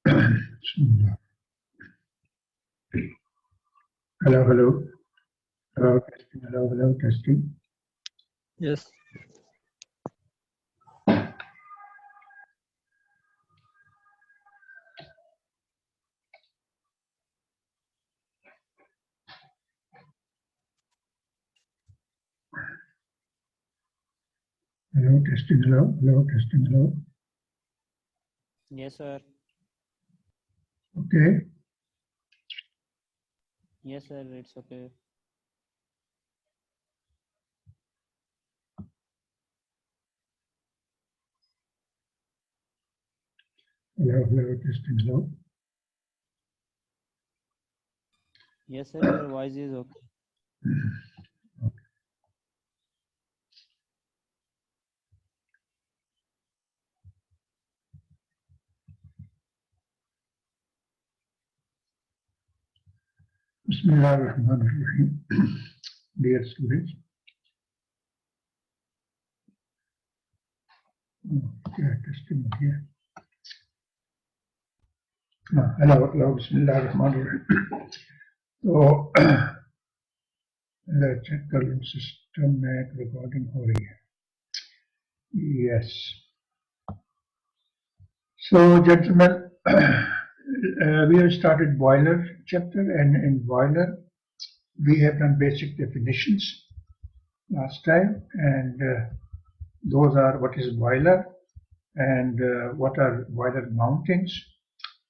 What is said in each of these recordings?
Hello, hello. Hello, testing. Hello, hello, testing. Yes. Hello, testing. Hello, hello, testing. Hello. Yes, sir. Okay. Yes, sir. It's okay. Hello, hello, testing. Hello. Yes, sir. Your voice is okay. Bismillahirrahmanirrahim. Dear students. Okay, testing here. Hello, hello. Bismillahirrahmanirrahim. तो check कर लूँ system में recording हो रही है. Yes. So, gentlemen, we have started boiler chapter, and in boiler we have done basic definitions last time, and those are what is boiler and what are boiler mountings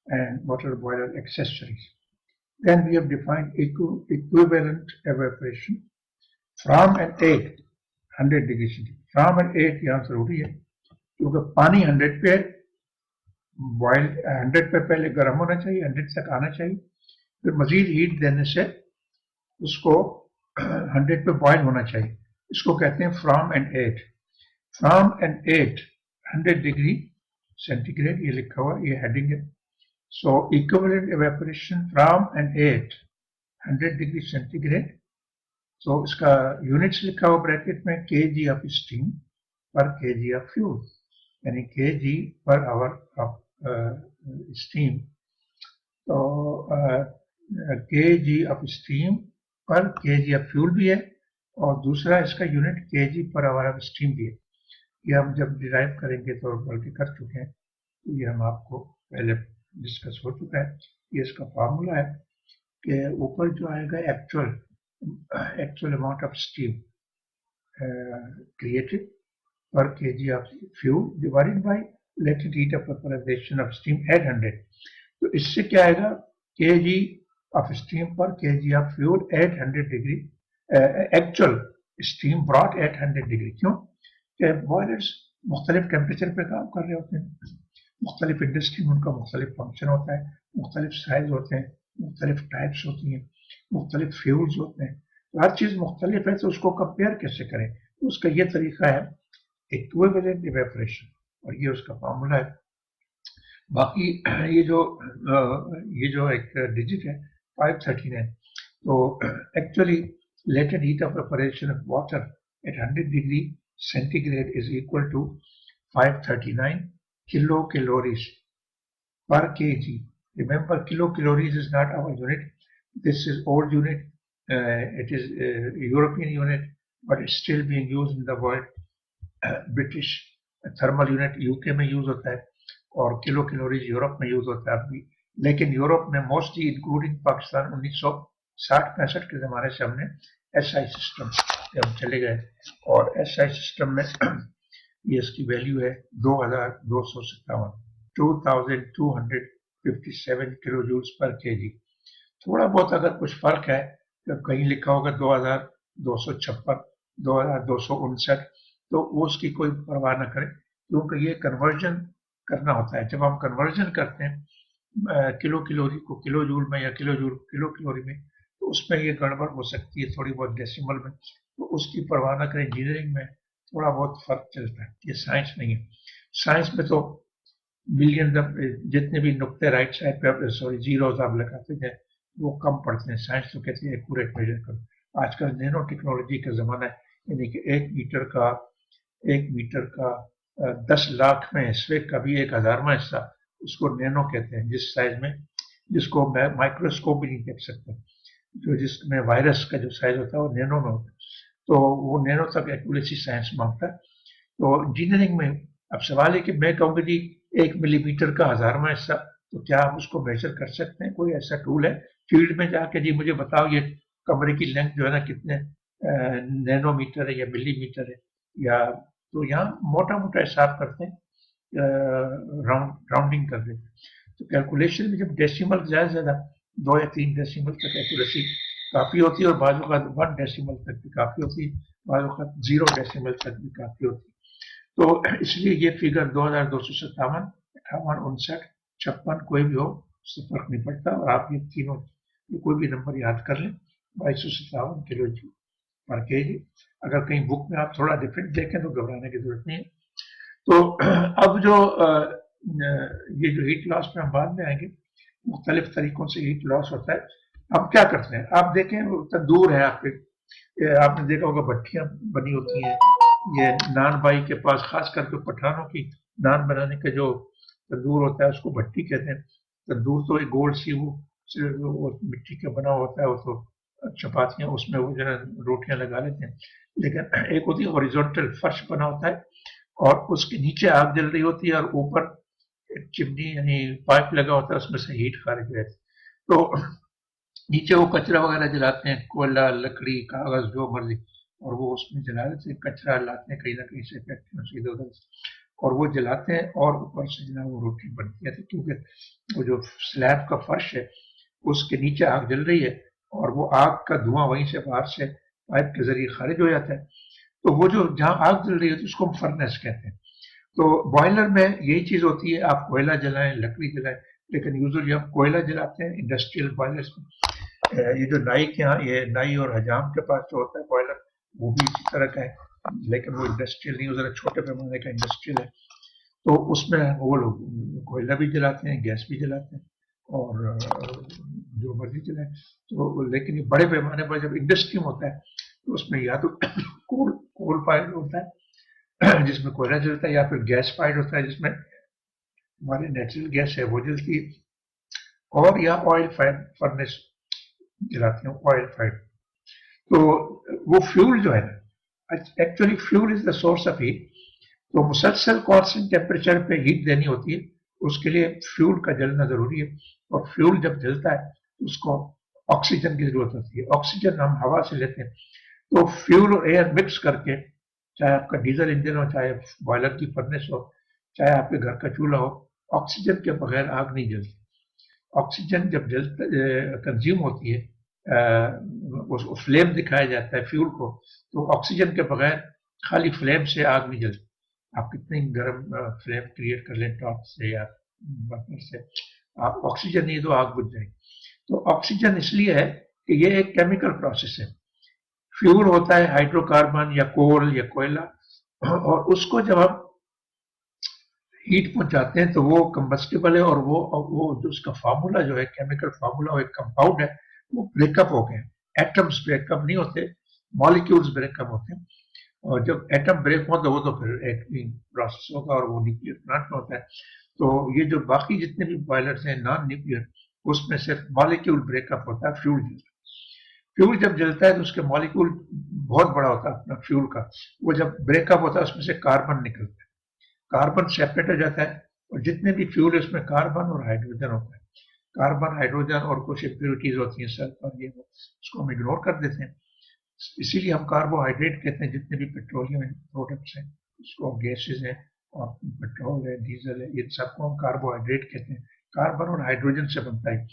and what are boiler accessories. Then we have defined equivalent evaporation from an 100 degree centigrade. From an 8 यहाँ जरूरी है क्योंकि पानी 100 पे boil 100 पे पहले गर्म होना चाहिए, 100 तक आना चाहिए, फिर मजीद हीट देने से उसको 100 पे बॉयल होना चाहिए. इसको कहते हैं from and 8. From and 8 100 degree centigrade, ये लिखा हुआ, ये हेडिंग है. So equivalent evaporation from and 8 100 degree centigrade. तो इसका यूनिट्स लिखा हुआ ब्रैकेट में KG of steam per KG of fuel, यानी KG per hour of steam. तो KG of steam per KG of fuel भी है, और दूसरा इसका unit KG per hour of steam भी है. ये हम जब डिराइव करेंगे तो बल्कि कर चुके हैं, तो ये हम आपको पहले डिस्कस हो चुका है. ये इसका फार्मूला है कि ऊपर जो आएगा actual amount of steam created per kg of fuel divided by latent heat of vaporization of steam at 100. तो इससे क्या आएगा, kg of steam per kg of fuel at 100 degree, actual steam brought at 100 degree. क्यों? कि boilers मुख्तलिफ temperature पे काम कर रहे होते हैं, मुख्तलिफ इंडस्ट्री में उनका मुख्तलिफ फंक्शन होता है, मुख्तलिफ साइज होते हैं, मुख्तलिफ टाइप्स होती हैं, मुख्तलिफ फ्यूल्स होते हैं. हर चीज मुख्तलिफ है, तो उसको कंपेयर कैसे करें? उसका ये तरीका है इक्विवेलेंट इवेपोरेशन, और ये उसका फार्मूला है. बाकी ये जो एक डिजिट है 539, तो actually latent heat of evaporation of water at 100 degree centigrade is equal to 539 kilocalories per kg. Remember, kilocalories is not our unit. This is old unit. It is European unit, but it's still being used in the world. British thermal unit UK में use होता है, और kilo calories Europe में use होता है अभी. लेकिन Europe में मोस्टली इंक्लूडिंग पाकिस्तान 1960-65 के जमाने से हमने SI सिस्टम पे हम चले गए, और SI सिस्टम में ये इसकी वैल्यू है 2257, 2257 किलो जूल्स पर केजी. थोड़ा बहुत अगर कुछ फर्क है, तो कहीं लिखा होगा 2256, 2259, तो वो उसकी कोई परवाह न करें, क्योंकि ये कन्वर्जन करना होता है. जब हम कन्वर्जन करते हैं किलो कैलोरी को किलो जूल में या किलो जूल किलो कैलोरी में, तो उसमें ये गड़बड़ हो सकती है थोड़ी बहुत डेसिमल में, तो उसकी परवाह न करें. इंजीनियरिंग में थोड़ा बहुत फर्क चलता है, ये साइंस नहीं है. साइंस में तो मिलियन जितने भी नुक्ते राइट साइड पे जीरोज आप लगाते हैं वो कम पड़ते हैं. साइंस तो कहती है एक्यूरेट मेजर करो. आजकल नैनो टेक्नोलॉजी का जमाना है, यानी कि 1 मीटर का 10 लाख में हिस्से का भी 1,000वां हिस्सा उसको नैनो कहते हैं, जिस साइज में जिसको माइक्रोस्कोप भी नहीं देख सकता, जो जिसमें वायरस का जो साइज होता है वो नैनो में होता है, तो वो नैनो तक एक्यूरेसी साइंस मांगता है। तो इंजीनियरिंग में अब सवाल है कि मैं कहूँगा जी 1 मिलीमीटर का 1000वां हिस्सा, तो क्या आप उसको मेजर कर सकते हैं? कोई ऐसा टूल है फील्ड में जाके जी मुझे बताओ ये कमरे की लेंथ जो है ना कितने नैनोमीटर है या मिलीमीटर है, या तो यहाँ मोटा मोटा हिसाब करते हैं, राउंडिंग कर देते हैं। तो कैलकुलेशन में जब डेसिमल ज़्यादा से ज़्यादा 2 या 3 डेसिमल तक एक्यूरेसी काफ़ी होती है, और बाजू का 1 डेसिमल तक भी काफ़ी होती है, बाजू का 0 डेसिमल तक भी काफ़ी होती है। तो इसलिए ये फिगर 2257, 58, 59, 56 कोई भी हो, उससे फर्क नहीं पड़ता, और आप ये तीनों ये कोई भी नंबर याद कर लें, 2257 किलो जी पर केजी। अगर कहीं बुक में आप थोड़ा डिफरेंट देखें तो घबराने की जरूरत नहीं है। तो अब जो ये जो हीट लॉस पे हम बाद में आएंगे, मुख्तलिफ तरीकों से हीट लॉस होता है। अब क्या करते हैं, आप देखें तंदूर है आपके, आपने देखा होगा भट्टियां बनी होती हैं, ये नान बाई के पास, खास करके पठानों की नान बनाने का जो तंदूर होता है उसको भट्टी कहते हैं। तंदूर तो एक गोल सी वो मिट्टी का बना होता है, वो तो चपातियां उसमें वो जो है रोटियां लगा लेते हैं। लेकिन एक होती है हॉरिजॉन्टल, फर्श बना होता है और उसके नीचे आग जल रही होती है और ऊपर एक चिमनी यानी पाइप लगा होता है, उसमें से हीट खारिज हो जाती है। तो नीचे वो कचरा वगैरह जलाते हैं, कोयला, लकड़ी, कागज, जो मर्जी, और वो उसमें जला देते हैं, कचरा लाते हैं कहीं ना कहीं से फैक्ट्रियों से इधर उधर से, और वो जलाते हैं और ऊपर से जो है वो रोटी बनती है। क्योंकि वो जो स्लैब का फर्श है उसके नीचे आग जल रही है और वो आग का धुआं वहीं से बाहर से पाइप के जरिए खारिज हो जाता है। तो वो जो जहाँ आग जल रही होती है उसको हम फर्नेस कहते हैं। तो बॉयलर में यही चीज होती है, आप कोयला जलाएं, लकड़ी जलाएं, लेकिन यूजुअली हम कोयला जलाते हैं इंडस्ट्रियल बॉयलर्स में। ये जो नाई के यहाँ, ये नाई और हजाम के पास जो होता है बॉयलर, वो भी इसी तरह का है, लेकिन वो इंडस्ट्रियल नहीं, वो जरा छोटे पैमाने का इंडस्ट्रियल है। तो उसमें वो लोग कोयला भी जलाते हैं, गैस भी जलाते हैं, और जो मर्जी चलाए। तो लेकिन ये बड़े पैमाने पर जब इंडस्ट्री में होता है तो उसमें या तो कोल कोल फायर होता है जिसमें कोयला जलता है, या फिर गैस फायर होता है जिसमें हमारी नेचुरल गैस है वो जलती है, और या ऑयल फायर फर्नेस जलाते हैं, ऑयल फायर। तो वो फ्यूल जो है ना, actually fuel is the source of heat. तो मुसलसल कांस्टेंट टेम्परेचर पे हीट देनी होती है, उसके लिए फ्यूल का जलना जरूरी है। और फ्यूल जब जलता है तो उसको ऑक्सीजन की जरूरत होती है। ऑक्सीजन हम हवा से लेते हैं। तो फ्यूल और एयर मिक्स करके, चाहे आपका डीजल इंजन हो, चाहे बॉयलर की फर्नेस हो, चाहे आपके घर का चूल्हा हो, ऑक्सीजन के बगैर आग नहीं जलती। ऑक्सीजन जब कंज्यूम होती है, उसको फ्लेम दिखाया जाता है फ्यूल को, तो ऑक्सीजन के बगैर खाली फ्लेम से आग नहीं जलती। आप कितनी गर्म फ्लेम क्रिएट कर लें टॉर्च से या बर्नर से, आप ऑक्सीजन नहीं तो आग बुझ जाएगी। तो ऑक्सीजन इसलिए है कि ये एक केमिकल प्रोसेस है। फ्यूल होता है हाइड्रोकार्बन या कोल या कोयला, और उसको जब हम हीट पहुंचाते हैं तो वो कंबस्टिबल है, और वो जो उसका फार्मूला जो है, केमिकल फार्मूला, वो एक कंपाउंड है, वो ब्रेकअप हो गए। एटम्स ब्रेकअप नहीं होते, मॉलिक्यूल्स ब्रेकअप होते हैं। और जब एटम ब्रेक हो तो वो तो फिर एक प्रोसेस होगा, और वो न्यूक्लियर प्लांट में होता है। तो ये जो बाकी जितने भी बॉयलर्स हैं नॉन न्यूक्लियर, उसमें सिर्फ मॉलिक्यूल ब्रेकअप होता है, फ्यूल जलता है। फ्यूल जब जलता है तो उसके मॉलिक्यूल बहुत बड़ा होता है अपना फ्यूल का, वो जब ब्रेकअप होता है उसमें से कार्बन निकलता है, कार्बन सेपरेट हो जाता है, और जितने भी फ्यूल है उसमें कार्बन और हाइड्रोजन होता है। कार्बन, हाइड्रोजन और कुछ इम्प्योरिटीज होती हैं सल्फर, ये उसको हम इग्नोर कर देते हैं। इसीलिए हम कार्बोहाइड्रेट कहते हैं जितने भी पेट्रोलियम प्रोडक्ट्स हैं, उसको गैसेज हैं और पेट्रोल है, डीजल है, ये सबको हम कार्बोहाइड्रेट कहते हैं। कार्बन और हाइड्रोजन से बनता है।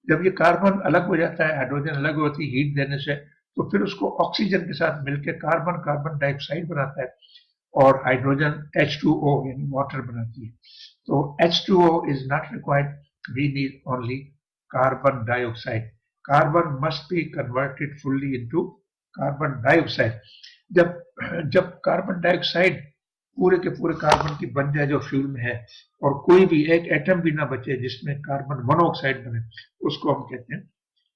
जब ये कार्बन अलग हो जाता है, हाइड्रोजन अलग होती है हीट देने से, तो फिर उसको ऑक्सीजन के साथ मिलकर कार्बन कार्बन डाइऑक्साइड बनाता है, और हाइड्रोजन H2O यानी वाटर बनाती है। तो H2O is not required, we need only carbon dioxide. Carbon must be converted fully into carbon dioxide. जब जब कार्बन डाइऑक्साइड पूरे के पूरे कार्बन की बन जाए जो फ्यूल में है, और कोई भी एक एटम भी ना बचे जिसमें कार्बन मोनोऑक्साइड बने, उसको हम कहते हैं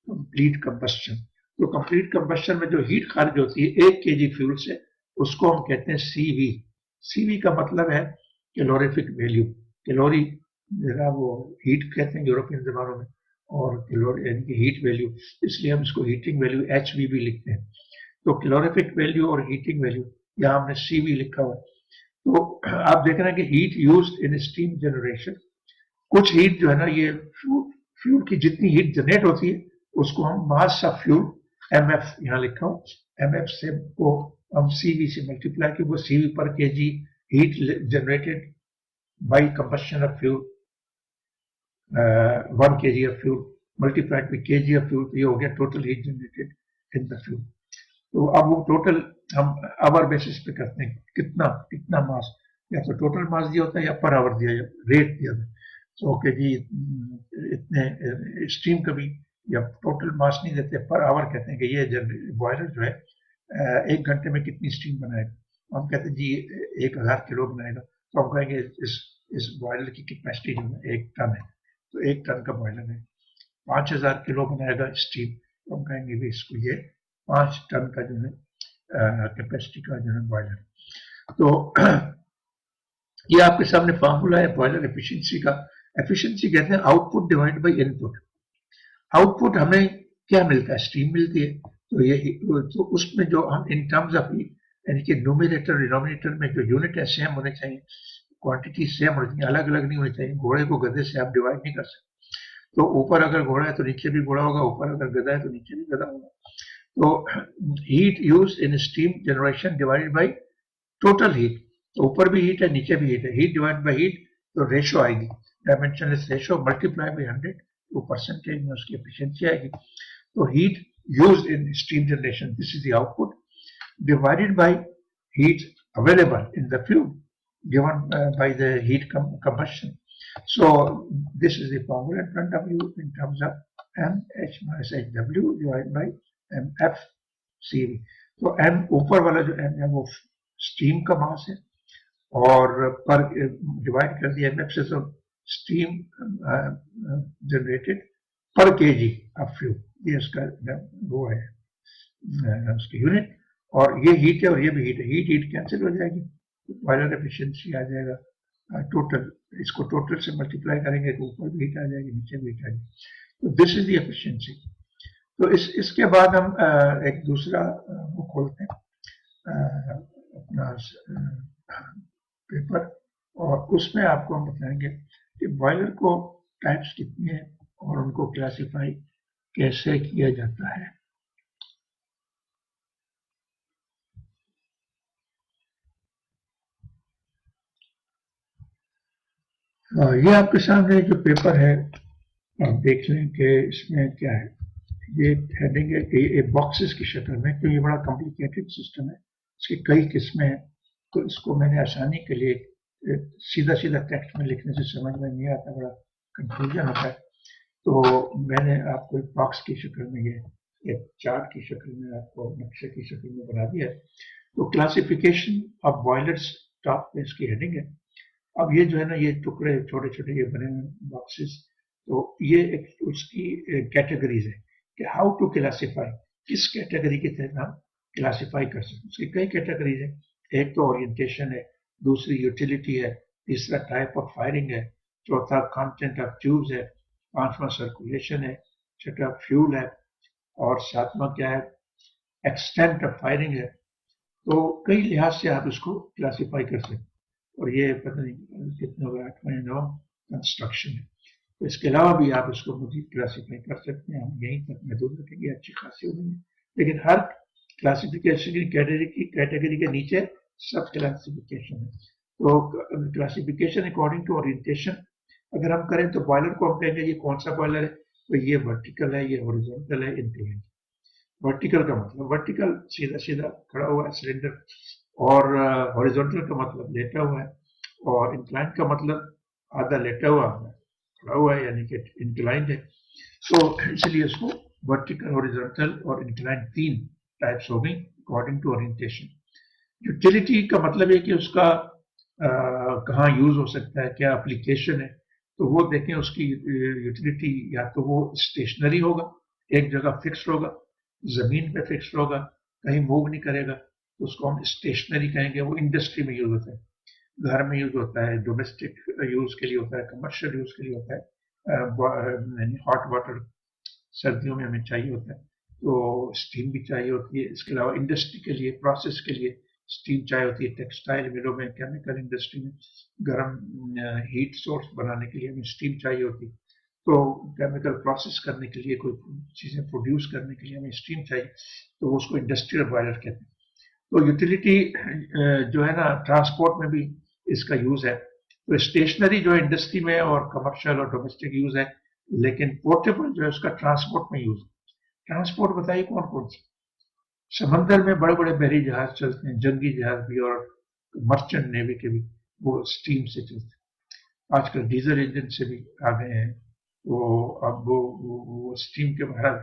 कंप्लीट कंबस्शन। तो कंप्लीट कंबस्शन में जो हीट खारिज होती है 1 kg फ्यूल से, उसको हम कहते हैं सीवी। सीवी का मतलब है कैलोरीफिक वैल्यू, कैलोरी जरा वो हीट कहते हैं यूरोपियन जमानों में, और कैलोरी यानी कि हीट वैल्यू, इसलिए हम इसको हीटिंग वैल्यू HV लिखते हैं। तो कैलोरिफिक वैल्यू और हीटिंग वैल्यू यहाँ हमने CV लिखा हुआ है। तो आप देख रहे हैं कि heat used in steam generation, कुछ हीट जो है ना ये फ्यूल की जितनी हीट जनरेट होती है उसको हम मास ऑफ फ्यूल MF यहाँ लिखा हो, MF से को हम CV से मल्टीप्लाई की, वो CV पर kg heat generated by combustion of fuel, 1 kg of fuel multiplied by kg of fuel, तो ये हो गया total heat generated in the fuel. तो अब वो टोटल हम आवर बेसिस पे करते हैं, कितना कितना मास, या तो टोटल मास दिया होता है या पर आवर दिया रेट दिया होता है। तो ओके जी इतने स्टीम कभी या टोटल मास नहीं देते, पर आवर कहते हैं कि ये बॉयलर जो है 1 घंटे में कितनी स्टीम बनाएगा। हम कहते हैं जी 1000 किलो बनाएगा, तो हम कहेंगे इस बॉयलर की कैपेसिटी जो है 1 टन है, तो 1 टन का बॉयलर है। 5000 किलो बनाएगा स्टीम, तो हम कहेंगे भी इसको ये 5 टन का जो है कैपेसिटी का जो है बॉयलर। तो ये आपके सामने फार्मूला है बॉयलर एफिशिएंसी का। एफिशिएंसी कहते हैं output divide by input. Output हमें क्या मिलता है, स्टीम मिलती है, तो ये तो उसमें जो हम इन टर्म्स ऑफ यानी कि न्यूमरेटर डिनोमिनेटर में जो यूनिट है सेम होने चाहिए, क्वांटिटी सेम होनी चाहिए, अलग अलग नहीं होनी चाहिए। घोड़े को गधे से आप डिवाइड नहीं कर सकते, तो ऊपर अगर घोड़ा है तो नीचे भी घोड़ा होगा, ऊपर अगर गधा है तो नीचे भी गधा होगा। तो heat use in steam generation divided by total heat, तो ऊपर भी हीट है नीचे भी हीट है, हीट डिवाइड बाई हीट, तो रेशो आएगी, डायमेंशनलेस रेशो मल्टीप्लाई बाई 100, वो परसेंटेज में उसकी एफिशिएंसी आएगी। तो heat use in steam generation, this is the output divided by heat available in the fuel given by the heat combustion. So this is the formula in front of you in terms of MH minus HW divided by MF CV. तो M ऊपर वाला जो M है वो steam का मास है, और पर डिवाइड कर दिया MF से, तो स्टीम जनरेटेड पर kg ऑफ फ्यूल, ये उसका वो है उसकी यूनिट। और ये हीट है और ये भी हीट है, हीट हीट कैंसिल हो जाएगी, बॉयलर एफिशिएंसी आ जाएगा टोटल, इसको टोटल से मल्टीप्लाई करेंगे तो ऊपर भी हीट आ जाएगी नीचे भी हीट आ जाएगी। तो दिस इज द एफिशिएंसी। तो इसके बाद हम एक दूसरा वो खोलते हैं अपना पेपर, और उसमें आपको हम बताएंगे कि बॉयलर को टाइप्स कितनी है और उनको क्लासिफाई कैसे किया जाता है। ये आपके सामने जो पेपर है आप देख लें कि इसमें क्या है। ये हेडिंग है कि बॉक्सेस की शक्ल में, क्योंकि ये बड़ा कॉम्प्लिकेटेड सिस्टम है, इसकी कई किस्में हैं, तो इसको मैंने आसानी के लिए सीधा सीधा टेक्स्ट में लिखने से समझ में नहीं आता, बड़ा कंफ्यूजन होता है, तो मैंने आपको एक बॉक्स की शक्ल में, ये एक चार्ट की शक्ल में, आपको नक्शे की शक्ल में बना दिया है। तो क्लासिफिकेशन ऑफ बॉयलर्स टॉप पे इसकी हेडिंग है। अब ये जो है ना, ये टुकड़े छोटे छोटे ये बने हुए बॉक्सेस, तो ये एक उसकी कैटेगरीज है कि हाउ टू क्लासिफाई, किस कैटेगरी के तहत हम क्लासिफाई कर सकते हैं। उसकी कई कैटेगरीज है, एक तो ओरिएंटेशन है, दूसरी यूटिलिटी है, तीसरा टाइप ऑफ फायरिंग है, चौथा कंटेंट ऑफ ट्यूब्स है, पांचवा सर्कुलेशन है, छठा फ्यूल है, और सातवां क्या है, एक्सटेंट ऑफ फायरिंग है। तो कई लिहाज से आप इसको क्लासिफाई कर सकते हैं, और ये पता नहीं कितने हो गए, 8वां 9वां कंस्ट्रक्शन है। तो इसके अलावा भी आप इसको मजीद क्लासिफाई कर सकते हैं, हम यहीं तक महदूद रखेंगे, अच्छी खासी होगी, लेकिन हर क्लासिफिकेशन की कैटेगरी के नीचे सब क्लासिफिकेशन है। तो क्लासिफिकेशन अकॉर्डिंग टू ओरिएंटेशन अगर हम करें तो बॉयलर को हम कहेंगे ये कौन सा बॉयलर है, तो ये वर्टिकल है, ये हॉरिजॉन्टल है, इंक्लाइन। वर्टिकल का मतलब वर्टिकल सीधा सीधा खड़ा हुआ है सिलेंडर, और हॉरिजॉन्टल का मतलब लेटा हुआ है, और इंक्लाइन का मतलब आधा लेटा हुआ है, खड़ा हुआ है, यानी कि इंक्लाइंड है। तो इसलिए इसको वर्टिकल, हॉरिजॉन्टल और इंक्लाइंड 3 टाइप्स हो गई अकॉर्डिंग टू ओरिएंटेशन। यूटिलिटी का मतलब है कि उसका कहाँ यूज हो सकता है, क्या एप्लीकेशन है, तो वो देखें उसकी यूटिलिटी, या तो वो स्टेशनरी होगा, एक जगह फिक्स्ड होगा, जमीन पे फिक्स्ड होगा, कहीं मूव नहीं करेगा, तो उसको हम स्टेशनरी कहेंगे, वो इंडस्ट्री में यूज होता है। घर में यूज होता है, डोमेस्टिक यूज के लिए होता है, कमर्शियल यूज के लिए होता है, हॉट वाटर सर्दियों में हमें चाहिए होता है, तो स्टीम भी चाहिए होती है। इसके अलावा इंडस्ट्री के लिए, प्रोसेस के लिए स्टीम चाहिए होती है। टेक्सटाइल मिलों में, केमिकल इंडस्ट्री में गर्म हीट सोर्स बनाने के लिए हमें स्टीम चाहिए होती है। तो केमिकल प्रोसेस करने के लिए, कोई चीज़ें प्रोड्यूस करने के लिए हमें स्टीम चाहिए, तो उसको इंडस्ट्रियल बॉयलर कहते हैं। तो यूटिलिटी जो है ना, ट्रांसपोर्ट में भी इसका यूज है। तो स्टेशनरी जो है इंडस्ट्री में और कमर्शियल और डोमेस्टिक यूज है, लेकिन पोर्टेबल जो है उसका ट्रांसपोर्ट में यूज है। ट्रांसपोर्ट बताइए कौन कौन सी? समंदर में बड़े बड़े बहरी जहाज चलते हैं, जंगी जहाज भी और मर्चेंट नेवी के भी, वो स्टीम से चलते हैं। आजकल डीजल इंजन से भी आ गए हैं, वो अब वो स्टीम के बाहर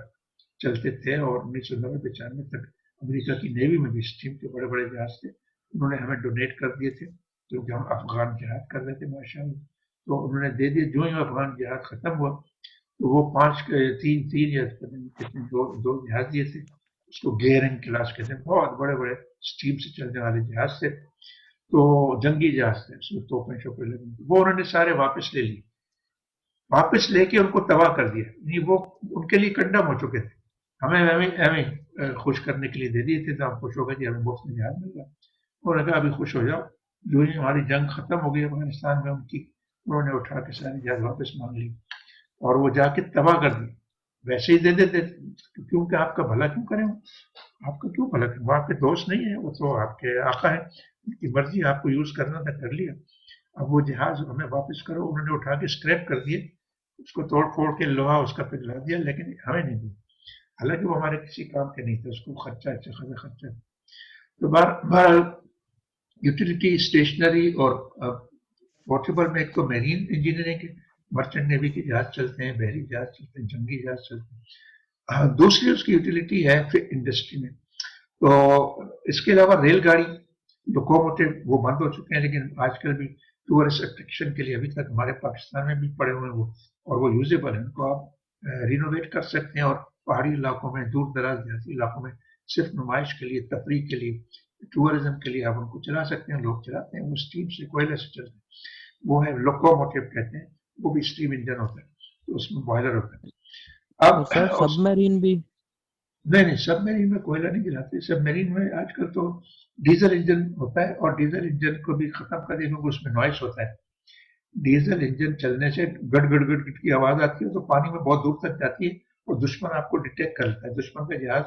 चलते थे। और 1990-95 तक अमेरिका की नेवी में भी स्टीम के बड़े बड़े जहाज थे, उन्होंने हमें डोनेट कर दिए थे, क्योंकि हम अफगान जहाज कर रहे थे माशाल्लाह। तो उन्होंने दे दिए। जो ही अफगान जहाज खत्म हुआ, तो वो तीन तीन या कितने दो जहाज दिए थे, उसको गेयरिंग क्लास कहते हैं, बहुत बड़े बड़े स्टीम से चलने वाले जहाज थे। तो जंगी जहाज थे, उसमें तोपें शोपें लगी थी, वो उन्होंने सारे वापस ले लिए। वापस लेके उनको तबाह कर दिया, नहीं वो उनके लिए कंडम हो चुके थे। हमें हमें हमें खुश करने के लिए दे दिए थे, तो हम खुश हो गए कि हमें मुफ्त में जहाज मिल गया। उन्होंने कहा अभी खुश हो जाओ, जो ही हमारी जंग खत्म हो गई अफगानिस्तान में उनकी, उन्होंने उठा के सारे जहाज वापस मांग ली और वो जाके तबाह कर दी। वैसे ही दे देते, क्योंकि आपका भला क्यों करें? आपका क्यों भला करें? वो आपके दोस्त नहीं है, वो तो आपके आका है, उनकी मर्जी, आपको यूज करना था कर लिया। अब वो जहाज हमें वापस करो, उन्होंने उठा के स्क्रैप कर दिए, उसको तोड़ फोड़ के लोहा उसका पिघला दिया, लेकिन हमें नहीं दिया। हालांकि वो हमारे किसी काम के नहीं थे, उसको खर्चा अच्छा खासा खर्चा। तो बहरहाल यूटिलिटी, स्टेशनरी और पोर्टेबल में एक तो मेरीन इंजीनियरिंग के, मर्चेंट नेवी के जहाज चलते हैं, बहरी जहाज चलते हैं, जंगी जहाज चलते हैं। दूसरी उसकी यूटिलिटी है फिर इंडस्ट्री में। तो इसके अलावा रेलगाड़ी, लोकोमोटिव वो बंद हो चुके हैं, लेकिन आजकल भी टूरिस्ट अट्रैक्शन के लिए अभी तक हमारे पाकिस्तान में भी पड़े हुए हैं वो, और वो यूजेबल है, उनको आप रिनोवेट कर सकते हैं। और पहाड़ी इलाकों में, दूर दराज देहाती इलाकों में सिर्फ नुमाइश के लिए, तफरी के लिए, टूरिज्म के लिए आप उनको चला सकते हैं। लोग चलाते हैं, वो स्टीम से, कोयले से चलते हैं। वो है लोकोमोटिव कहते हैं, वो भी स्टीम इंजन होता है, तो उसमें बॉयलर होता है। तो सर अब सबमरीन भी? नहीं नहीं, सबमरीन में कोयला नहीं गिराते। सबमरीन में आजकल तो डीजल इंजन होता है, और डीजल इंजन को भी खत्म कर दिया, क्योंकि उसमें नॉइस होता है। डीजल इंजन चलने से गड़ गड़ गड़ गड़ की आवाज आती है, तो पानी में बहुत दूर तक जाती है, और दुश्मन आपको डिटेक्ट कर लेता है। दुश्मन का जहाज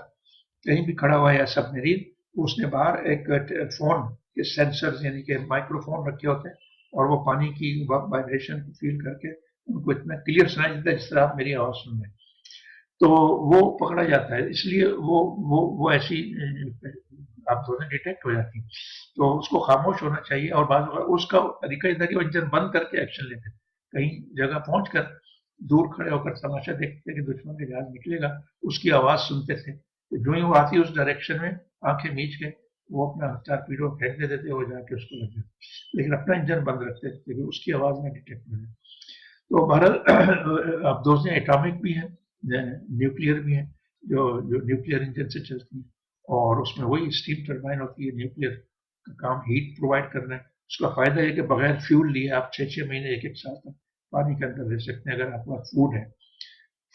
कहीं भी खड़ा हुआ है या सबमरीन, उसने बाहर एक फोन के सेंसर यानी कि माइक्रोफोन रखे होते हैं, और वो पानी की वाइब्रेशन को फील करके उनको इतना क्लियर सुनाई देता है जिस तरह आप मेरी आवाज सुन रहे हैं। तो वो पकड़ा जाता है, इसलिए वो ऐसी आप दोनों डिटेक्ट हो जाती है। तो उसको खामोश होना चाहिए, और बाद उसका तरीका ये था कि वो इंजन बंद करके एक्शन लेते। कहीं जगह पहुंचकर दूर खड़े होकर तमाशा देखते कि दुश्मन का जहाज निकलेगा, उसकी आवाज सुनते थे, तो जो ही वो आती उस डायरेक्शन में आंखें मीच के वो अपना हथियार पीड़ो फेंक देते थे, वो जाके उसको लग जाते, लेकिन अपना इंजन बंद रखते थे कि उसकी आवाज में डिटेक्ट हो जाए। तो बहरहाल अब दोस्त एटॉमिक भी है, न्यूक्लियर भी है, जो जो न्यूक्लियर इंजन से चलती है, और उसमें वही स्टीम टर्बाइन होती है। न्यूक्लियर का काम हीट प्रोवाइड करना है। उसका फायदा है कि बगैर फ्यूल लिए आप 6-6 महीने, 1-1 साल तक पानी के अंदर रह सकते हैं, अगर आपके पास फूड है।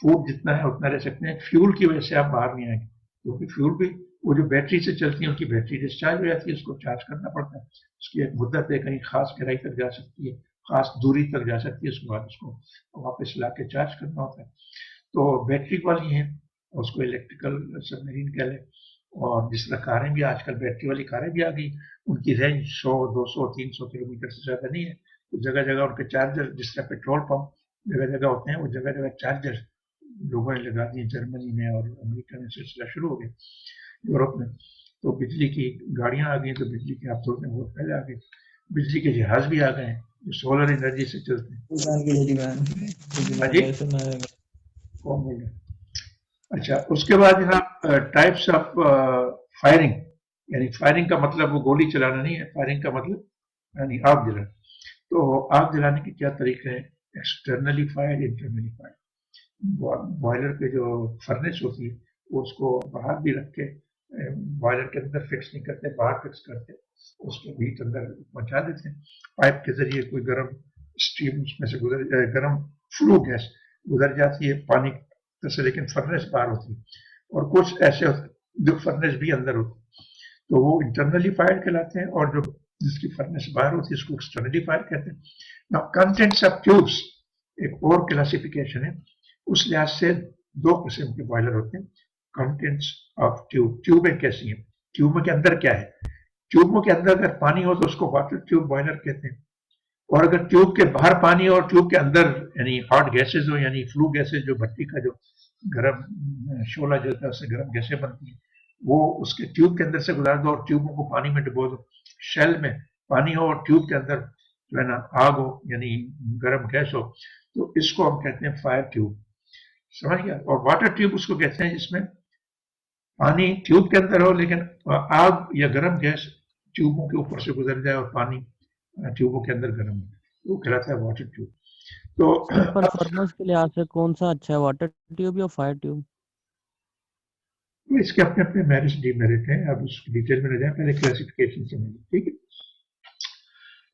फूड जितना है उतना रह सकते हैं, फ्यूल की वजह से आप बाहर नहीं आएंगे, क्योंकि फ्यूल भी वो जो बैटरी से चलती है, उनकी बैटरी डिस्चार्ज हो जाती है, उसको चार्ज करना पड़ता है। उसकी एक मुद्दत है, कहीं खास गहराई तक जा सकती है, खास दूरी तक जा सकती है, उसके बाद उसको वापस ला के चार्ज करना होता है। तो बैटरी वाली है, उसको इलेक्ट्रिकल सबमरीन कह लें। और जिस तरह कारें भी आजकल, बैटरी वाली कारें भी आ गई, उनकी रेंज 100, 200, 300 किलोमीटर से ज्यादा नहीं है। तो जगह जगह उनके चार्जर, जिस तरह पेट्रोल पंप जगह जगह होते हैं, वो जगह जगह चार्जर लोगों ने लगा दिए। जर्मनी में और अमेरिका में सिलसिला शुरू हो गया, यूरोप में। तो बिजली की गाड़ियां आ गई, तो बिजली के आप थोड़े दिन बहुत पहले आ गए। बिजली के जहाज भी आ गए हैं, जो सोलर एनर्जी से चलते हैं। हाँ जी, कौन बोल रहे हैं? अच्छा, उसके बाद जनाब टाइप्स ऑफ फायरिंग, यानी फायरिंग का मतलब वो गोली चलाना नहीं है, फायरिंग का मतलब यानी आग जलाना। तो आग जलाने के क्या तरीके हैं? Externally fire, internally fire. Boiler के जो फर्नेस होती है, वो उसको बाहर भी रख के बॉयलर के अंदर फिक्स नहीं करते, बाहर फिक्स करते। उसको हीट अंदर पहुंचा देते हैं पाइप के जरिए, कोई गर्म स्टीम उसमें से गर्म फ्लू गैस गुजर जाती है पानी से, लेकिन फर्नेस बाहर होती है। और कुछ ऐसे जो फर्नेस भी अंदर होती है, तो वो इंटरनली फायर कहलाते हैं, और जो जिसकी फर्नेस बाहर होती है उसको एक्सटर्नली फायर कहते हैं। नाउ कंटेंट्स ऑफ ट्यूब्स एक और क्लासिफिकेशन है, उस लिहाज से दो किस्म के बॉयलर होते हैं। कंटेंट्स ऑफ ट्यूब, ट्यूबें कैसी हैं, ट्यूबों के अंदर क्या है। ट्यूबों के अंदर अगर पानी हो तो उसको वाटर ट्यूब बॉयलर कहते हैं, और अगर ट्यूब के बाहर पानी हो और ट्यूब के अंदर यानी हॉट गैसेज हो, यानी फ्लू गैसेज, जो भट्टी का जो गर्म शोला जो है उससे गर्म गैसें बनती हैं, वो उसके ट्यूब के अंदर से गुजार दो और ट्यूबों को पानी में डुबो दो। शेल में पानी हो और ट्यूब के अंदर जो है ना आग हो, यानी गर्म गैस हो, तो इसको हम कहते हैं फायर ट्यूब, समझ गया। और वाटर ट्यूब उसको कहते हैं जिसमें पानी ट्यूब के अंदर हो लेकिन आग या गर्म गैस ट्यूबों के ऊपर से गुजर जाए और पानी ट्यूबों के अंदर गर्म हो, वो कहलाता है वाटर ट्यूब। तो सर परफॉर्मेंस के लिहाज से कौन सा अच्छा है, वाटर ट्यूब या फायर ट्यूब? इसके अपने अपने मेरिट डिमेरिट हैं, अब उस डिटेल में न जाए, पहले क्लासिफिकेशन समझिए, ठीक है।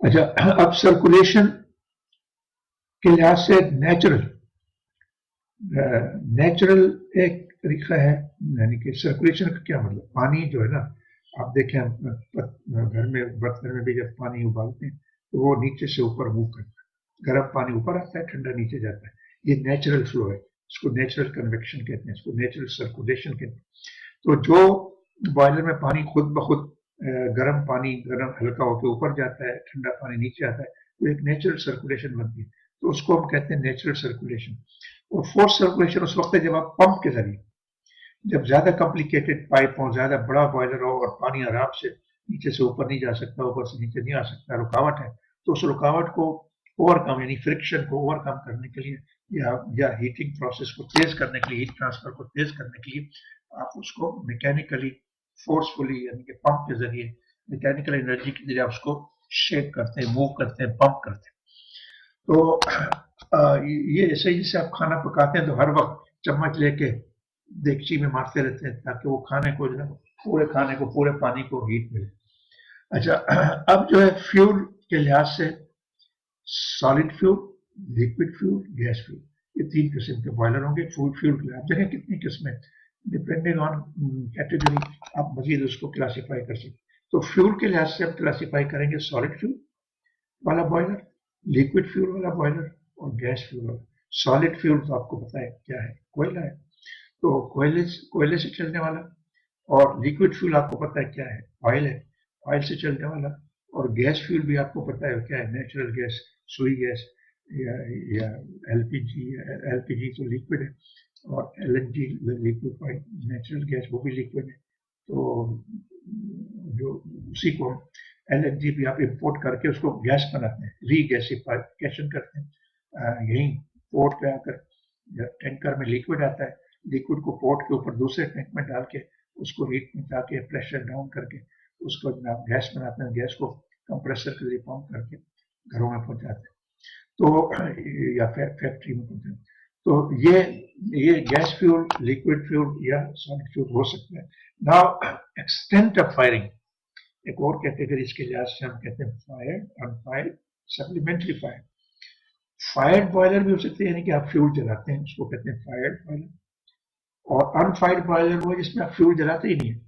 अच्छा, अब सर्कुलेशन के लिहाज से नेचुरल एक तरीका है, यानी कि सर्कुलेशन का क्या मतलब, पानी जो है ना, आप देखें हम घर में बर्तन में भी जब पानी उबालते हैं तो वो नीचे से ऊपर मूव करता है, गर्म पानी ऊपर आता है, ठंडा नीचे जाता है, ये नेचुरल फ्लो है, इसको नेचुरल कन्वेक्शन कहते हैं, इसको नेचुरल सर्कुलेशन कहते हैं। तो जो बॉयलर में पानी खुद ब खुद गर्म पानी गर्म हल्का होकर ऊपर जाता है, ठंडा पानी नीचे आता है, तो एक नेचुरल सर्कुलेशन बनती है, तो उसको हम कहते हैं नेचुरल सर्कुलेशन। और फोर्स सर्कुलेशन उस वक्त है जब आप पंप के जरिए, जब ज्यादा कॉम्प्लिकेटेड पाइप हो, ज्यादा बड़ा बॉयलर हो और पानी आराम से नीचे से ऊपर नहीं जा सकता, ऊपर से नीचे नहीं आ सकता, रुकावट है, तो उस रुकावट को ओवरकम यानी फ्रिक्शन को ओवरकम करने के लिए या हीटिंग प्रोसेस को तेज करने के लिए, हीट ट्रांसफर को तेज करने के लिए आप उसको मैकेनिकली फोर्सफुली यानी कि पंप के जरिए, मैकेनिकल एनर्जी के जरिए उसको शेक करते हैं, मूव करते हैं, पंप करते हैं। तो ये ऐसे ही जैसे आप खाना पकाते हैं तो हर वक्त चम्मच लेके देगची में मारते रहते हैं ताकि वो खाने को जो है पूरे खाने को पूरे पानी को हीट मिले। अच्छा, अब जो है फ्यूल के लिहाज से solid fuel, liquid fuel, gas fuel, ये तीन किस्म के बॉयलर होंगे। फ्यूल फ्यूल के आप देखें कितनी किस्में, डिपेंडिंग ऑन कैटेगरी आप मजीद उसको क्लासीफाई कर सकते। तो फ्यूल के लिहाज से आप क्लासीफाई करेंगे सॉलिड फ्यूल वाला बॉयलर, लिक्विड फ्यूल वाला बॉयलर और गैस फ्यूल वाला। सॉलिड फ्यूल तो आपको पता है क्या है, कोयला है, तो कोयले से चलने वाला। और लिक्विड फ्यूल आपको पता है क्या है, ऑयल है, ऑयल से चलने वाला। और गैस फ्यूल भी आपको पता है क्या है, नेचुरल गैस, सुई गैस या एलपीजी। एलपीजी तो लिक्विड है, और एलएनजी लिक्विफाइड नेचुरल गैस वो भी लिक्विड है। तो जो उसी को एलएनजी भी आप इंपोर्ट करके उसको गैस बनाते हैं, रीगैसिफिकेशन करते हैं। यही पोर्ट पे आकर टैंकर में लिक्विड आता है, लिक्विड को पोर्ट के ऊपर दूसरे टैंक में डाल के उसको हीट में जाके प्रेशर डाउन करके उसको जनाब गैस बनाते हैं, गैस को कंप्रेसर के लिए पंप करके घरों में पहुंचाते हैं, तो या फैक्ट्री में पहुंचाते हैं। तो ये गैस फ्यूल, लिक्विड फ्यूल या सॉलिड फ्यूल हो सकता है। नाउ एक्सटेंट ऑफ फायरिंग, एक और कैटेगरी इसके लिहाज से हम कहते हैं fire, unfired, supplementary fire. Fired boiler भी हो सकते हैं, यानी कि आप फ्यूल जलाते हैं, उसको कहते हैं फायर्ड बॉयलर। और अनफायर्ड बॉयलर वो है जिसमें आप फ्यूल जलाते ही नहीं है,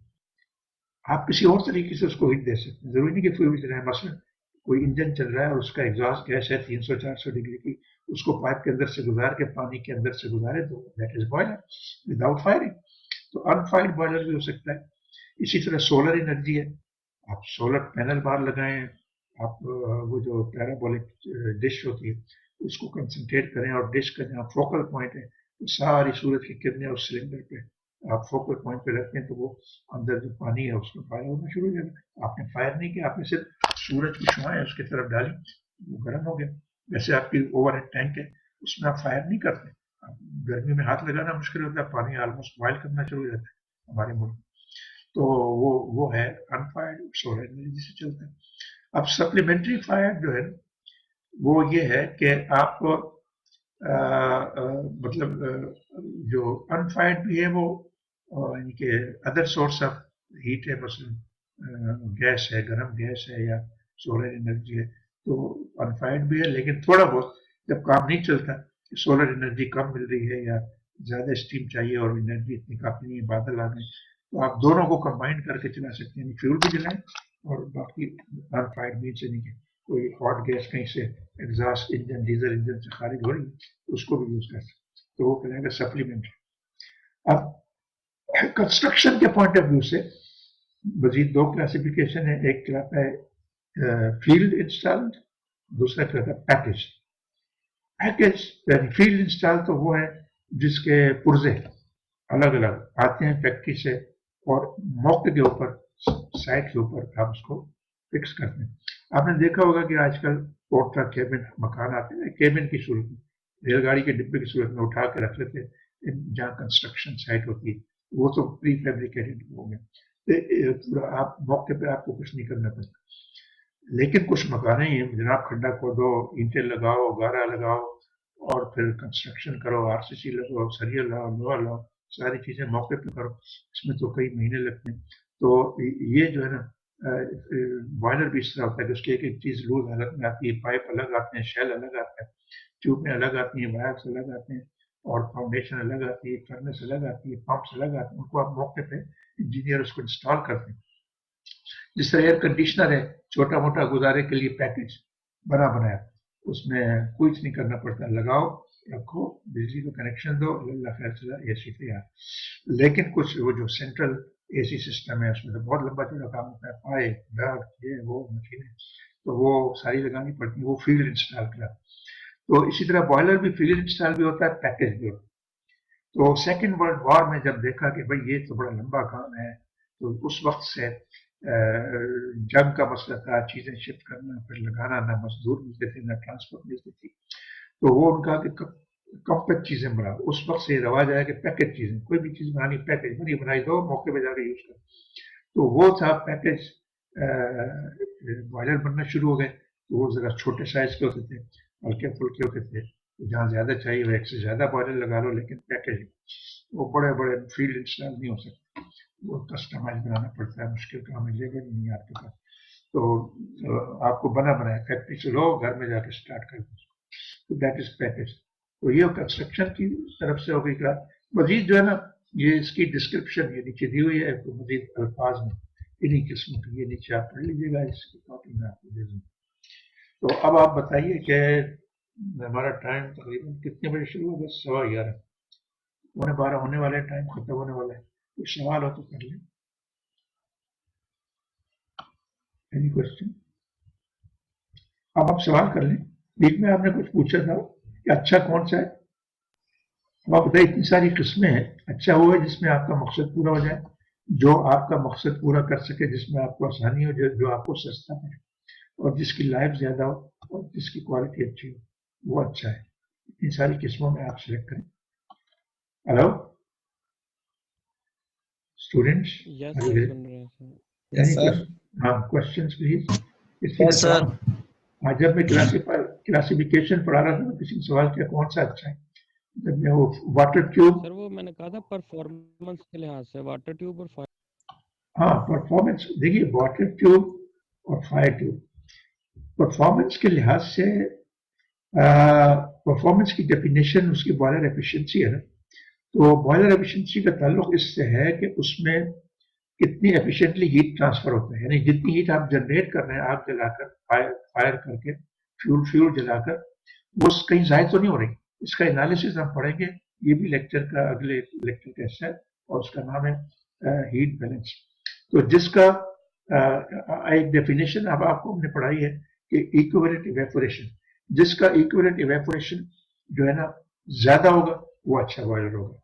आप किसी और तरीके से उसको हीट दे सकते हैं, जरूरी नहीं कि फ्यूल जलाए। मसलन कोई इंजन चल रहा है और उसका एग्जॉस्ट गैस है 300-400 डिग्री की, उसको पाइप के अंदर से गुजार के पानी के अंदर से गुजारे तो that is boiler without firing. तो अनफायर्ड बॉयलर भी हो सकता है। इसी तरह सोलर एनर्जी है, आप सोलर पैनल बाहर लगाएं, आप वो जो पैराबोलिक डिश होती है उसको कंसंट्रेट करें और डिश का जहाँ फोकल पॉइंट है तो सारी सूरज की किरणें उस सिलेंडर पे आप फोकल पॉइंट पे रखते हैं, तो वो अंदर जो पानी है उसमें फायर होना शुरू हो जाएगा। आपने फायर नहीं किया, आपने सिर्फ सूरज की शुआएं उसकी तरफ डाली, वो गर्म हो गया। जैसे आपकी ओवरहेड टैंक है उसमें आप फायर नहीं करते, आप गर्मी में हाथ लगाना मुश्किल होता है, पानी ऑलमोस्ट बॉयल करना शुरू हो जाता है हमारे मुल्क। तो वो है अनफायर्ड, सोलर एनर्जी से चलता है। अब सप्लीमेंट्री फायर जो है वो ये है कि आप मतलब जो अनफायर्ड भी है वो यानी कि अदर सोर्स ऑफ हीट है, मसलन गैस है, गर्म गैस है या सोलर एनर्जी है, तो अनफायर्ड भी है, लेकिन थोड़ा बहुत जब काम नहीं चलता, सोलर एनर्जी कम मिल रही है या ज़्यादा स्टीम चाहिए और एनर्जी इतनी काफ़ी नहीं है, बादल आ गए, तो आप दोनों को कंबाइन करके चला सकते हैं, फ्यूल भी जलाएं और बाकी अनफायर्ड मीन्स यानी कि कोई हॉट गैस कहीं से एग्जॉस्ट इंजन, डीजल इंजन से खारिज हो रही है, उसको भी यूज कर सकते हैं, तो वो कहलाएगा सप्लीमेंट्री। अब कंस्ट्रक्शन के पॉइंट ऑफ व्यू से मजीद दो क्लासिफिकेशन है, एक कहलाता है फील्ड इंस्टॉल्ड, दूसरा कहलाता है पैकेज। पैकेज फील्ड इंस्टॉल तो वो है जिसके पुर्जे अलग अलग आते हैं फैक्ट्री से और मौके के ऊपर, साइट के ऊपर आप उसको फिक्स करते हैं। आपने देखा होगा कि आजकल पोर्ट्रा केबिन मकान आते हैं, केबिन की सूरत में, रेलगाड़ी के डिब्बे की सूरत में उठा के रख लेते हैं जहाँ कंस्ट्रक्शन साइट होती है, वो तो प्री फैब्रिकेटेड हो गए, पूरा आप मौके पे आपको कुछ नहीं करना पड़ता। लेकिन कुछ मकाने ही हैं, जनाब खड्डा खोदो, ईंटें लगाओ, गारा लगाओ और फिर कंस्ट्रक्शन करो, आरसीसी लगाओ, सरिया लाओ, लोहा लाओ, सारी चीजें मौके पे करो, इसमें तो कई महीने लगते हैं। तो ये जो है ना, बॉयलर भी इस तरह होता है कि उसकी एक एक चीज लूज अलग में आती है, पाइप अलग आते हैं, शेल अलग आता है, ट्यूबें अलग आती हैं, वायर्स अलग आते हैं और फाउंडेशन अलग आती है, फर्नेस अलग आती है, पंप्स अलग आते हैं, उनको आप मौके पे इंजीनियर उसको इंस्टॉल करते हैं। जिस तरह एयर कंडीशनर है, छोटा मोटा गुजारे के लिए पैकेज बना बनाया, उसमें कुछ नहीं करना पड़ता, लगाओ, रखो, बिजली का कनेक्शन दो, अल्लाह खैर चला, एसी तैयार। लेकिन कुछ वो जो सेंट्रल एसी सिस्टम है उसमें तो बहुत लंबा चौड़ा काम होता है, पाइप, डक्ट, ये वो मशीनें, तो वो सारी लगानी पड़ती है, वो फील्ड इंस्टॉल करा। तो इसी तरह बॉयलर भी फील्ड इंस्टॉल भी होता है, पैकेज भी होता है। तो सेकेंड वर्ल्ड वॉर में जब देखा कि भाई ये तो बड़ा लंबा काम है, तो उस वक्त से जंग का मसला था, चीजें शिफ्ट करना, फिर लगाना, ना मजदूर मिलते थे, ना ट्रांसपोर्ट मिलती थी, तो वो उनका कि कॉम्पैक्ट चीजें बनाओ। उस वक्त से रवाज आया कि पैकेज चीजें, कोई भी चीज बनानी पैकेज बनी बनाई दो, मौके पे जाकर यूज करो। तो वो था पैकेज, बॉयलर बनना शुरू हो गए, तो वो जरा छोटे साइज के होते थे, हल्के फुल्के होते थे, तो जहाँ ज्यादा चाहिए वो एक से ज्यादा बॉयलर लगा लो, लेकिन पैकेज वो बड़े बड़े फील्ड इंस्टॉल नहीं हो सकते, वो कस्टमाइज बनाना पड़ता है, मुश्किल काम है, लेबर नहीं है आपके पास, तो आपको बना बनाया फैक्ट्री से लो, घर में जाके स्टार्ट कर दो, तो दैट इज पैकेज। तो ये कंस्ट्रक्शन की तरफ से हो गई क्लास। मजीद जो है ना, ये इसकी डिस्क्रिप्शन ये नीचे दी हुई है, तो मजीद अल्फाज में इन्हीं किस्म की, ये नीचे आप पढ़ लीजिएगा, इसकी कॉपी में आपको दे दूंगा। तो अब आप बताइए कि हमारा टाइम तकरीबन कितने बजे शुरू होगा? 11:15, 12:15 होने वाले, टाइम खत्म होने वाला है, कुछ सवाल हो तो कर लें। Any question? अब आप सवाल कर लें, बीच में आपने कुछ पूछा था कि अच्छा कौन सा है, अब आप बताइए, इतनी सारी किस्में हैं, अच्छा वो है जिसमें आपका मकसद पूरा हो जाए, जो आपका मकसद पूरा कर सके, जिसमें आपको आसानी हो, जो आपको सस्ता पड़े और जिसकी लाइफ ज्यादा हो और जिसकी क्वालिटी अच्छी हो, वो अच्छा है। इतनी सारी किस्मों में आप सिलेक्ट करें। हेलो स्टूडेंट्स, यस सर, सुन रहे हैं sir. Yes any sir. Question? हाँ, क्वेश्चंस प्लीज। किसी ने यस सर। सवाल? आज जब मैं क्लासिफिकेशन पढ़ा रहा था, किसी ने सवाल किया कौन सा अच्छा है, जब मैं वो वाटर ट्यूब, सर वो मैंने कहा था परफॉर्मेंस के लिहाज से वाटर ट्यूब और फायर। हाँ परफॉर्मेंस, देखिए वाटर ट्यूब और फायर ट्यूब परफॉर्मेंस के लिहाज से, परफॉर्मेंस की डेफिनेशन उसकी बॉयलर एफिशिएंसी है ना, तो बॉयलर एफिशिएंसी का ताल्लुक इससे है कि उसमें कितनी एफिशिएंटली हीट ट्रांसफर होता है, यानी जितनी हीट आप जनरेट कर रहे हैं आग जलाकर, फायर करके, फ्यूल फ्यूल जलाकर, वो कहीं जायद तो नहीं हो रही। इसका एनालिसिस हम पढ़ेंगे, ये भी लेक्चर का अगले लेक्चर का हिस्सा है, और उसका नाम है हीट बैलेंस। तो जिसका एक डेफिनेशन अब आपको हमने पढ़ाई है कि इक्विवेलेंट इवेपोरेशन, जिसका इक्विवेलेंट इवेपोरेशन जो है ना ज्यादा होगा, वो अच्छा बॉयलर होगा।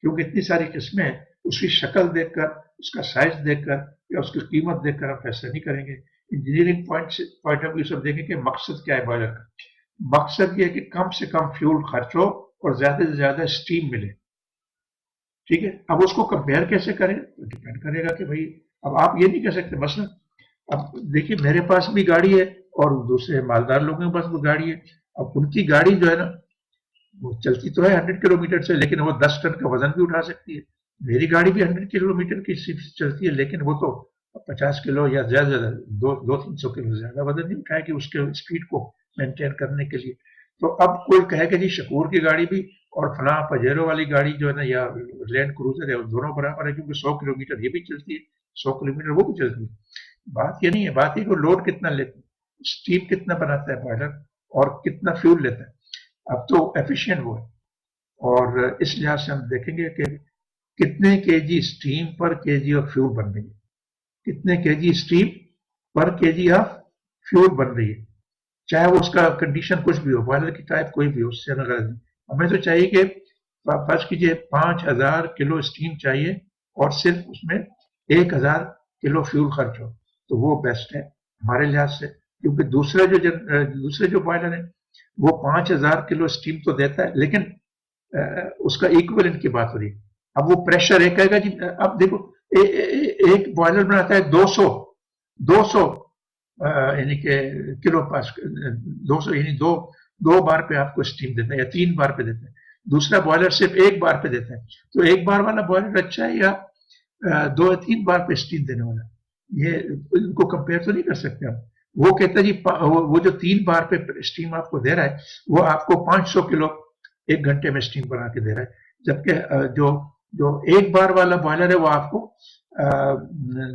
क्योंकि इतनी सारी किस्में हैं, उसकी शक्ल देखकर, उसका साइज देखकर या उसकी कीमत देखकर हम फैसला नहीं करेंगे। इंजीनियरिंग पॉइंट ऑफ व्यू से देखें कि मकसद क्या है बॉयलर का। मकसद ये है कि कम से कम फ्यूल खर्च हो और ज्यादा से ज्यादा स्टीम मिले, ठीक है। अब उसको कंपेयर कैसे करें, तो डिपेंड करेगा कि भाई, अब आप ये नहीं कह सकते, मसलन अब देखिए मेरे पास भी गाड़ी है और दूसरे मालदार लोगों के पास भी गाड़ी है, अब उनकी गाड़ी जो है ना, वो चलती तो है 100 किलोमीटर से, लेकिन वो 10 टन का वजन भी उठा सकती है। मेरी गाड़ी भी 100 किलोमीटर की सिर्फ चलती है, लेकिन वो तो 50 किलो या ज्यादा 200-300 किलो ज्यादा वजन नहीं उठाया कि उसके स्पीड को मेंटेन करने के लिए। तो अब कोई कहे कि जी शकूर की गाड़ी भी और फला पजेरो वाली गाड़ी जो है ना या लैंड क्रूजर है, दोनों बराबर है, क्योंकि 100 किलोमीटर ये भी चलती है, 100 किलोमीटर वो भी चलती है। बात ये नहीं है, बात ये कि लोड कितना लेती है, स्टीम कितना बनाता है बॉयलर और कितना फ्यूल लेता है। अब तो एफिशिएंट वो है, और इस लिहाज से हम देखेंगे कि कितने KG steam per KG of fuel बन रही है, कितने KG steam per KG of fuel बन रही है, चाहे वो उसका कंडीशन कुछ भी हो, बॉयलर की टाइप कोई भी हो, उससे हमें गरज नहीं। हमें तो चाहिए कि फर्ज कीजिए 5000 किलो स्टीम चाहिए और सिर्फ उसमें 1000 किलो फ्यूल खर्च हो, तो वो बेस्ट है हमारे लिहाज से, क्योंकि दूसरे जो बॉयलर है वो 5000 किलो स्टीम तो देता है, लेकिन उसका इक्विवेलेंट की बात हो रही है। अब वो प्रेशर एक कहेगा जी, अब देखो एक बॉयलर बनाता है 200 यानी कि किलो पास, 200 यानी दो बार पे आपको स्टीम देता है या 3 बार पे देता है। दूसरा बॉयलर सिर्फ 1 बार पे देता है, तो 1 बार वाला बॉयलर अच्छा है या 2 या 3 बार पे स्टीम देने वाला? ये इनको कंपेयर तो नहीं कर सकते हम। वो कहता है जी वो जो 3 बार पे स्टीम आपको दे रहा है वो आपको 500 किलो 1 घंटे में स्टीम बना के दे रहा है, जबकि जो जो 1 बार वाला बॉयलर है वो आपको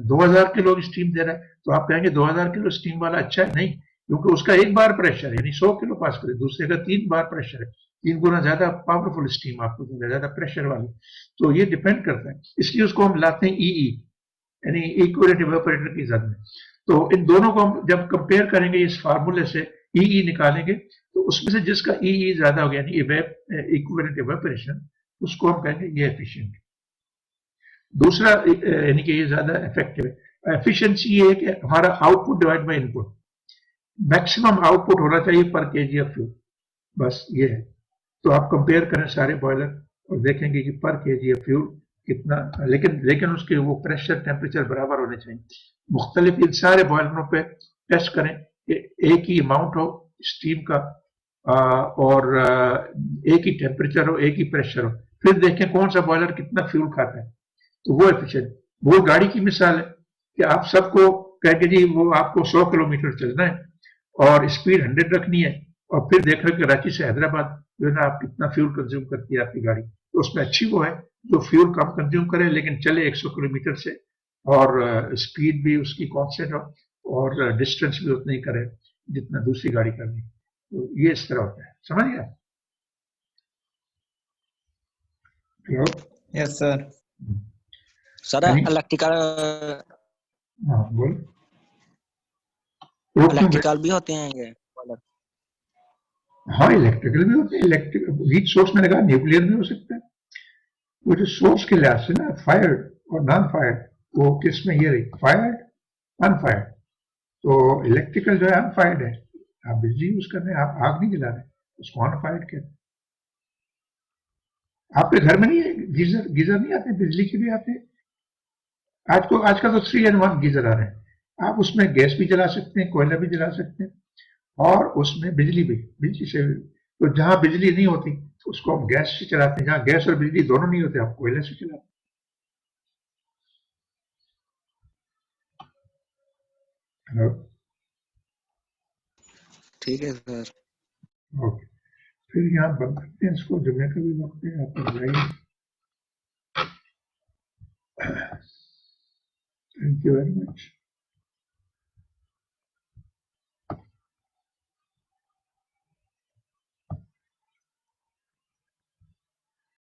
2000 किलो की स्टीम दे रहा है। तो आप कहेंगे 2000 किलो स्टीम वाला अच्छा है? नहीं, क्योंकि उसका 1 बार प्रेशर यानी 100 किलो पास करे, दूसरे का 3 बार प्रेशर है, 3 गुना ज्यादा पावरफुल स्टीम आपको देगा, ज्यादा प्रेशर वाली। तो ये डिपेंड करता है, इसलिए उसको हम लाते हैं ईई यानी इक्विवेलेंट इवेपोरेटर की जद में। तो इन दोनों को हम जब कंपेयर करेंगे इस फार्मूले से, ईई निकालेंगे, तो उसमें से जिसका ईई ज्यादा हो गया यानी इक्विवेलेंट इवेपोरेशन, उसको हम कहेंगे ये एफिशिएंट। दूसरा यानी कि ये ज्यादा इफेक्टिव है। एफिशिएंसी ये है कि हमारा output divide by input, maximum output होना चाहिए पर केजी ऑफ फ्यूल, बस ये है। तो आप कंपेयर करें सारे बॉयलर और देखेंगे कि पर केजी ऑफ फ्यूल कितना, लेकिन उसके वो प्रेशर टेम्परेचर बराबर होने चाहिए। मुख्तलिफ इन सारे बॉयलरों पे टेस्ट करें कि एक ही अमाउंट हो स्टीम का और एक ही टेम्परेचर हो, एक ही प्रेशर हो, फिर देखें कौन सा बॉयलर कितना फ्यूल खाता है, तो वो एफिशिएंट। वो गाड़ी की मिसाल है कि आप सबको कहेंगे जी वो आपको 100 किलोमीटर चलना है और स्पीड 100 रखनी है, और फिर देख रहे कि रांची से हैदराबाद जो है ना आप कितना फ्यूल कंज्यूम करती है आपकी गाड़ी, तो उसमें अच्छी वो है जो फ्यूल कम कंज्यूम करे लेकिन चले 100 किलोमीटर से, और स्पीड भी उसकी कांस्टेंट हो और डिस्टेंस भी उतना ही करे जितना दूसरी गाड़ी कर रही। तो ये इस तरह होता है, समझ गया? Hello? Yes sir. Sir electrical हाँ बोल। इलेक्ट्रिकल भी होते हैं ये बॉयलर? हाँ इलेक्ट्रिकल भी होते हैं, इलेक्ट्रिक हीट सोर्स मैंने कहा न्यूक्लियर भी हो सकता है। वो जो सोर्स के लिहाज से ना फायर्ड और नॉन फायर्ड, वो किसमें ये रही फायर्ड अनफायर्ड, तो इलेक्ट्रिकल जो है अनफायर्ड है, आप बिजली यूज कर रहे हैं, आप आग नहीं जला रहे, उसको अनफायर्ड कहते हैं। आपके घर में नहीं है गीजर? गीजर नहीं आते, बिजली के भी आते हैं। आजकल तो 3 in 1 गीजर आ रहे हैं, आप उसमें गैस भी जला सकते हैं, कोयला भी जला सकते हैं, और उसमें बिजली से, तो जहां बिजली नहीं होती उसको हम गैस से चलाते हैं, जहां गैस और बिजली दोनों नहीं होते आप कोयले से चलाते हैं। हेलो? ठीक है सर। ओके, फिर यहाँ बंद करते हैं इसको, जुम्मे का भी वक्त है, आप बुलाइए। Thank you very much.